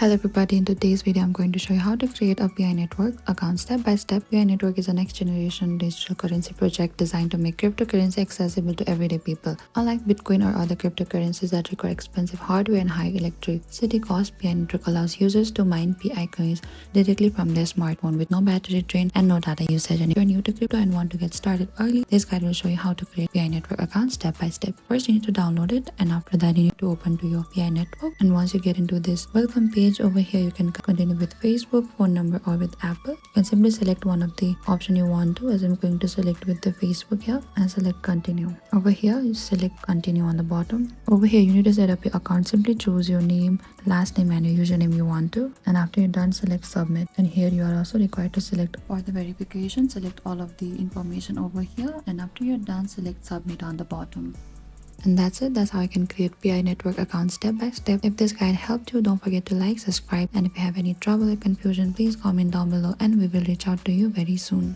Hello everybody, in today's video I'm going to show you how to create a PI network account step by step. PI network is a next generation digital currency project designed to make cryptocurrency accessible to everyday people. Unlike Bitcoin or other cryptocurrencies that require expensive hardware and high electricity costs, PI network allows users to mine PI coins directly from their smartphone with no battery drain and no data usage. And if you're new to crypto and want to get started early, this guide will show you how to create PI network account step by step. First you need to download it, and after that you need to open to your PI network. And once you get into this welcome page, over here you can continue with Facebook, phone number, or with Apple. You can simply select one of the option you want to, as I'm going to select with the Facebook here, and select continue. Over here you select continue on the bottom. Over here you need to set up your account. Simply choose your name, last name, and your username you want to, and after you're done, select submit. And here you are also required to select for the verification, select all of the information over here, and after you're done, select submit on the bottom. And that's it. That's how I can create PI network account step by step. If this guide helped you, don't forget to like, subscribe, and if you have any trouble or confusion, please comment down below and we will reach out to you very soon.